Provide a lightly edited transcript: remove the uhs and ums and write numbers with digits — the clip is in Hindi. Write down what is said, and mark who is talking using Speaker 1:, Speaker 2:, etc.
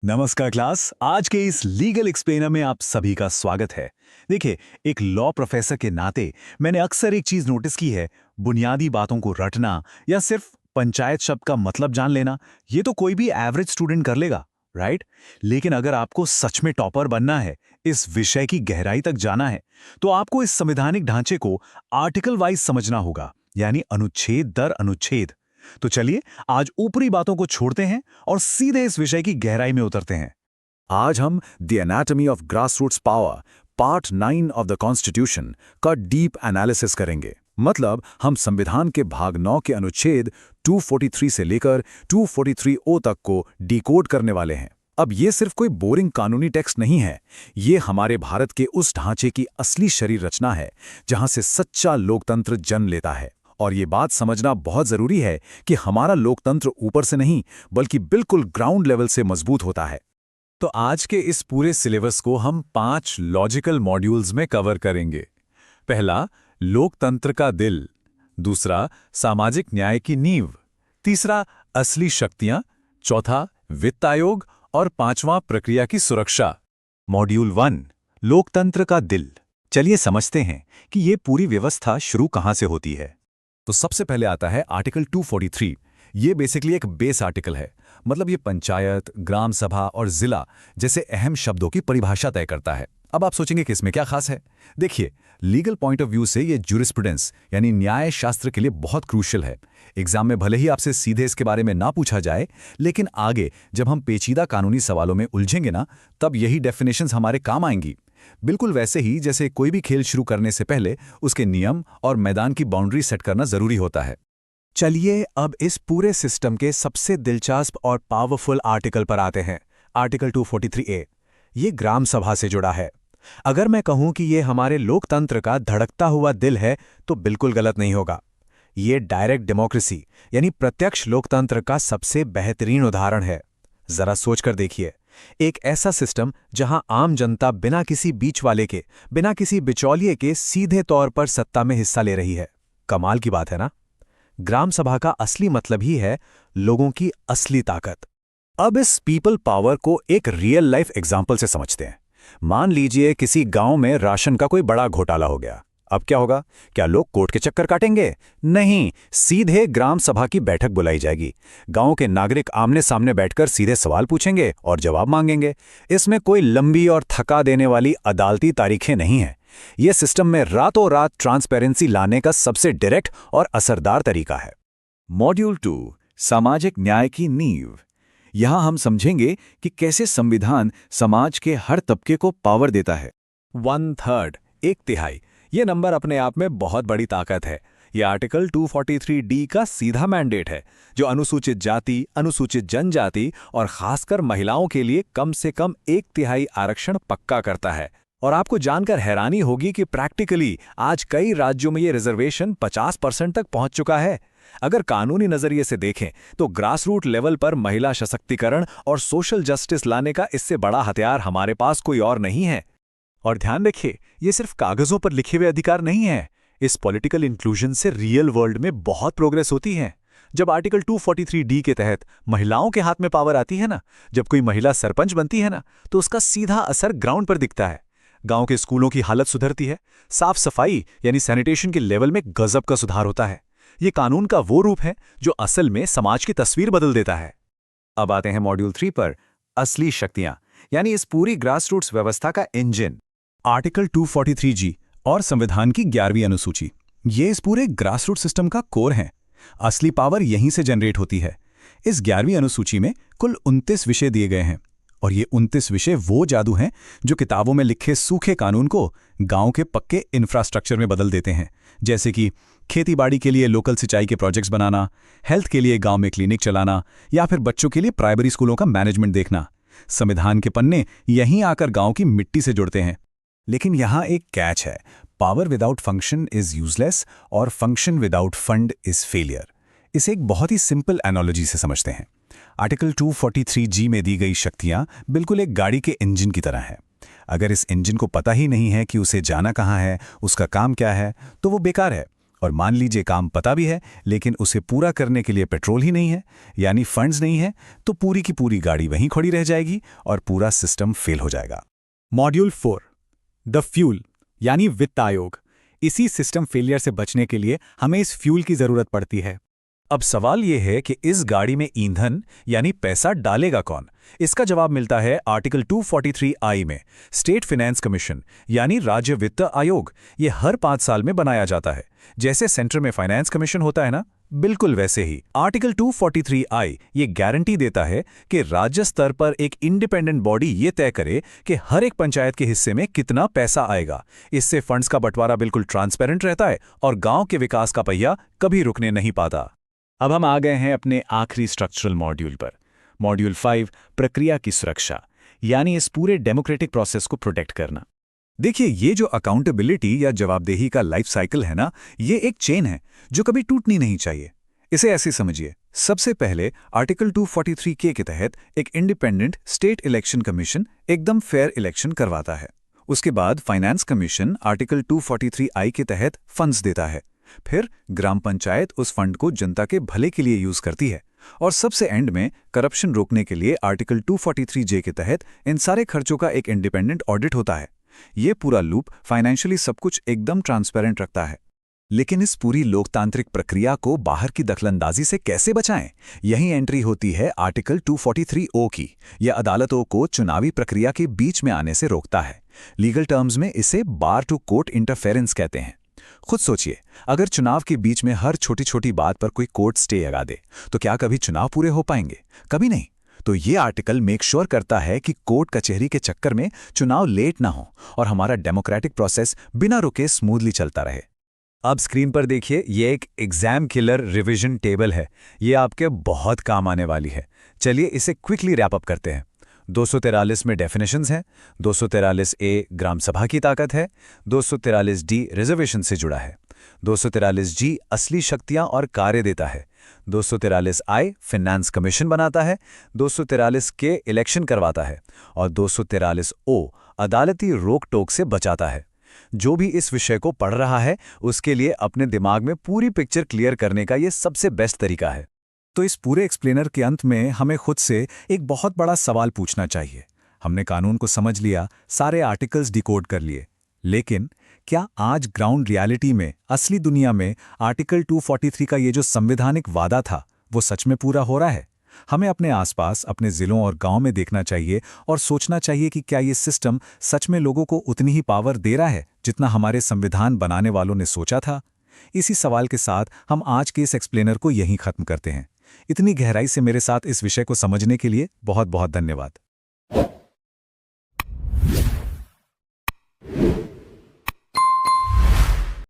Speaker 1: नमस्कार क्लास। आज के इस लीगल एक्सप्लेनर में आप सभी का स्वागत है। देखिए, एक लॉ प्रोफेसर के नाते मैंने अक्सर एक चीज नोटिस की है। बुनियादी बातों को रटना या सिर्फ पंचायत शब्द का मतलब जान लेना, ये तो कोई भी एवरेज स्टूडेंट कर लेगा, राइट? लेकिन अगर आपको सच में टॉपर बनना है, इस विषय की गहराई तक जाना है, तो आपको इस संवैधानिक ढांचे को आर्टिकल वाइज समझना होगा, यानी अनुच्छेद दर अनुच्छेद। तो चलिए, आज ऊपरी बातों को छोड़ते हैं और सीधे इस विषय की गहराई में उतरते हैं।
Speaker 2: आज हम the anatomy of grassroots power part 9 of the constitution का डीप एनालिसिस करेंगे। मतलब हम संविधान के भाग 9 के अनुच्छेद 243 से लेकर 243 ओ तक को डिकोड करने वाले हैं। अब ये सिर्फ कोई बोरिंग कानूनी टेक्स्ट नहीं है, ये हमारे भारत के उस ढांचे की असली शरीर रचना है जहां से सच्चा लोकतंत्र जन्म लेता है। और ये बात समझना बहुत जरूरी है कि हमारा लोकतंत्र ऊपर से नहीं बल्कि बिल्कुल ग्राउंड लेवल से मजबूत होता है।
Speaker 1: तो आज के इस पूरे सिलेबस को हम 5 लॉजिकल मॉड्यूल्स में कवर करेंगे। पहला, लोकतंत्र का दिल। दूसरा, सामाजिक न्याय की नींव। तीसरा, असली शक्तियां। चौथा, वित्त आयोग। और पांचवां, प्रक्रिया की सुरक्षा। मॉड्यूल 1, लोकतंत्र का दिल। चलिए समझते हैं कि ये पूरी व्यवस्था शुरू कहां से होती है।
Speaker 2: तो सबसे पहले आता है आर्टिकल 243। ये बेसिकली एक बेस आर्टिकल है। मतलब ये पंचायत, ग्राम सभा और जिला जैसे अहम शब्दों की परिभाषा तय करता है। अब आप सोचेंगे कि इसमें क्या खास है। देखिए, लीगल पॉइंट ऑफ व्यू से ये ज्यूरिस्प्रूडेंस यानी न्याय शास्त्र के लिए बहुत क्रूशियल है। एग्जाम में भले ही आपसे सीधे इसके बारे में ना पूछा जाए, लेकिन आगे जब हम पेचीदा कानूनी सवालों में उलझेंगे ना, तब यही डेफिनेशंस हमारे काम आएंगी। बिल्कुल वैसे ही जैसे कोई भी खेल शुरू करने से पहले उसके नियम और मैदान की बाउंड्री सेट करना जरूरी होता है।
Speaker 1: चलिए अब इस पूरे सिस्टम के सबसे दिलचस्प और पावरफुल आर्टिकल पर आते हैं। Article 243A। ये ग्राम सभा से जुड़ा है। अगर मैं कहूं कि ये हमारे लोकतंत्र का धड़कता हुआ दिल है, तो बिल्कुल गलत नहीं होगा। ये डायरेक्ट डेमोक्रेसी यानी प्रत्यक्ष लोकतंत्र का सबसे बेहतरीन उदाहरण है। जरा सोचकर देखिए, एक ऐसा सिस्टम जहां आम जनता बिना किसी बीच वाले के, बिना किसी बिचौलिए के सीधे तौर पर सत्ता में हिस्सा ले रही है। कमाल की बात है ना? ग्राम सभा का असली मतलब ही है लोगों की असली ताकत।
Speaker 2: अब इस पीपल पावर को एक रियल लाइफ एग्जाम्पल से समझते हैं। मान लीजिए किसी गांव में राशन का कोई बड़ा घोटाला हो गया। अब क्या होगा? क्या लोग कोर्ट के चक्कर काटेंगे? नहीं, सीधे ग्राम सभा की बैठक बुलाई जाएगी। गांव के नागरिक आमने सामने बैठकर सीधे सवाल पूछेंगे और जवाब मांगेंगे। इसमें कोई लंबी और थका देने वाली अदालती तारीखें नहीं हैं। यह सिस्टम में रातों रात ट्रांसपेरेंसी लाने का सबसे डायरेक्ट और असरदार तरीका है। मॉड्यूल 2, सामाजिक न्याय की नींव। यहां हम समझेंगे कि कैसे संविधान समाज के हर तबके को पावर देता है।
Speaker 1: 1/3, एक तिहाई, ये नंबर अपने आप में बहुत बड़ी ताकत है। ये आर्टिकल 243D का सीधा मैंडेट है, जो अनुसूचित जाति, अनुसूचित जनजाति और खासकर महिलाओं के लिए कम से कम 1/3 आरक्षण पक्का करता है। और आपको जानकर हैरानी होगी कि प्रैक्टिकली आज कई राज्यों में ये रिजर्वेशन 50% तक पहुंच चुका है। अगर कानूनी नजरिए से देखें तो ग्रासरूट लेवल पर महिला सशक्तिकरण और सोशल जस्टिस लाने का इससे बड़ा हथियार हमारे पास कोई और नहीं है। और ध्यान रखिए, ये सिर्फ कागजों पर लिखे हुए अधिकार नहीं है। इस पॉलिटिकल इंक्लूजन से रियल वर्ल्ड में बहुत प्रोग्रेस होती है। जब आर्टिकल 243D के तहत महिलाओं के हाथ में पावर आती है ना, जब कोई महिला सरपंच बनती है ना, तो उसका सीधा असर ग्राउंड पर दिखता है। गांव के स्कूलों की हालत सुधरती है, साफ सफाई यानी सैनिटेशन के लेवल में गजब का सुधार होता है। ये कानून का वो रूप है जो असल में समाज की तस्वीर बदल देता है।
Speaker 2: अब आते हैं मॉड्यूल 3 पर, असली शक्तियां यानी इस पूरी ग्रासरूट्स व्यवस्था का इंजन।
Speaker 1: आर्टिकल 243G और संविधान की 11वीं अनुसूची, ये इस पूरे ग्रासरूट सिस्टम का कोर है। असली पावर यहीं से जनरेट होती है। इस 11वीं अनुसूची में कुल 29 विषय दिए गए हैं, और ये 29 विषय वो जादू हैं जो किताबों में लिखे सूखे कानून को गांव के पक्के इंफ्रास्ट्रक्चर में बदल देते हैं। जैसे कि खेतीबाड़ी के लिए लोकल सिंचाई के प्रोजेक्ट्स बनाना, हेल्थ के लिए गांव में क्लिनिक चलाना, या फिर बच्चों के लिए प्राइमरी स्कूलों का मैनेजमेंट देखना। संविधान के पन्ने यहीं आकर गांव की मिट्टी से जुड़ते हैं।
Speaker 2: लेकिन यहां एक कैच है, power without function is useless और function without fund is failure. इसे एक बहुत ही सिंपल एनालॉजी से समझते हैं। आर्टिकल 243G में दी गई शक्तियां बिल्कुल एक गाड़ी के इंजन की तरह हैं। अगर इस इंजन को पता ही नहीं है कि उसे जाना कहाँ है, उसका काम क्या है, तो वो बेकार है। और मान लीजिए काम पता भी है, लेकिन उसे पूरा करने के लिए पेट्रोल ही नहीं है, यानी फंड्स नहीं है, तो पूरी की पूरी गाड़ी वहीं खड़ी रह जाएगी और पूरा सिस्टम फेल हो जाएगा।
Speaker 3: मॉड्यूल 4 द फ्यूल यानी वित्त आयोग। इसी सिस्टम फेलियर से बचने के लिए हमें इस फ्यूल की जरूरत पड़ती है।
Speaker 2: अब सवाल यह है कि इस गाड़ी में ईंधन यानी पैसा डालेगा कौन? इसका जवाब मिलता है आर्टिकल 243I में। स्टेट फाइनेंस कमीशन यानी राज्य वित्त आयोग, ये हर 5 साल में बनाया जाता है। जैसे सेंटर में फाइनेंस कमीशन होता है ना, बिल्कुल वैसे ही आर्टिकल 243I ये गारंटी देता है कि राज्य स्तर पर एक इंडिपेंडेंट बॉडी ये तय करे कि हर एक पंचायत के हिस्से में कितना पैसा आएगा। इससे फंड्स का बंटवारा बिल्कुल ट्रांसपेरेंट रहता है और गांव के विकास का पहिया कभी रुकने नहीं पाता।
Speaker 1: अब हम आ गए हैं अपने आखिरी स्ट्रक्चरल मॉड्यूल पर। मॉड्यूल 5 प्रक्रिया की सुरक्षा, यानी इस पूरे डेमोक्रेटिक प्रोसेस को प्रोटेक्ट करना।
Speaker 2: देखिए, ये जो अकाउंटेबिलिटी या जवाबदेही का लाइफ साइकिल है ना, ये एक चेन है जो कभी टूटनी नहीं चाहिए। इसे ऐसे समझिए, सबसे पहले आर्टिकल 243K के तहत एक इंडिपेंडेंट स्टेट इलेक्शन कमीशन एकदम फेयर इलेक्शन करवाता है। उसके बाद फाइनेंस कमीशन आर्टिकल 243I के तहत फंड्स देता है। फिर ग्राम पंचायत उस फंड को जनता के भले के लिए यूज करती है। और सबसे एंड में करप्शन रोकने के लिए आर्टिकल 243J के तहत इन सारे खर्चों का एक इंडिपेंडेंट ऑडिट होता है। ये पूरा लूप फाइनेंशियली सब कुछ एकदम ट्रांसपेरेंट रखता है। लेकिन इस पूरी लोकतांत्रिक प्रक्रिया को बाहर की दखलंदाजी से कैसे बचाएं? यही एंट्री होती है आर्टिकल 243O की। यह अदालतों को चुनावी प्रक्रिया के बीच में आने से रोकता है। लीगल टर्म्स में इसे बार टू कोर्ट इंटरफेरेंस कहते हैं। खुद सोचिए, अगर चुनाव के बीच में हर छोटी छोटी बात पर कोई कोर्ट स्टे लगा दे, तो क्या कभी चुनाव पूरे हो पाएंगे? कभी नहीं। तो ये आर्टिकल मेक श्योर करता है कि कोर्ट कचहरी के चक्कर में चुनाव लेट ना हो और हमारा डेमोक्रेटिक प्रोसेस बिना रुके स्मूथली चलता रहे। अब स्क्रीन पर देखिए, ये एक एग्जाम किलर रिवीजन टेबल है। ये आपके बहुत काम आने वाली है। चलिए इसे क्विकली रैप अप करते हैं। 243 में डेफिनेशंस हैं, 243A ग्राम सभा की ताकत है, 243D रिजर्वेशन से जुड़ा है, 243G असली शक्तियां और कार्य देता है, 243I फाइनेंस कमीशन बनाता है, 243K इलेक्शन करवाता है और 243O अदालती रोक टोक से बचाता है। जो भी इस विषय को पढ़ रहा है, उसके लिए अपने दिमाग में पूरी पिक्चर क्लियर करने का ये सबसे बेस्ट तरीका है।
Speaker 3: तो इस पूरे एक्सप्लेनर के अंत में हमें खुद से एक बहुत बड़ा सवाल पूछना चाहिए। हमने कानून को समझ लिया, सारे आर्टिकल्स डिकोड कर लिए, लेकिन क्या आज ग्राउंड रियलिटी में, असली दुनिया में आर्टिकल 243 का ये जो संवैधानिक वादा था, वो सच में पूरा हो रहा है? हमें अपने आसपास, अपने जिलों और गांव में देखना चाहिए और सोचना चाहिए कि क्या ये सिस्टम सच में लोगों को उतनी ही पावर दे रहा है जितना हमारे संविधान बनाने वालों ने सोचा था। इसी सवाल के साथ हम आज के इस एक्सप्लेनर को यहीं खत्म करते हैं। इतनी गहराई से मेरे साथ इस विषय को समझने के लिए बहुत बहुत धन्यवाद।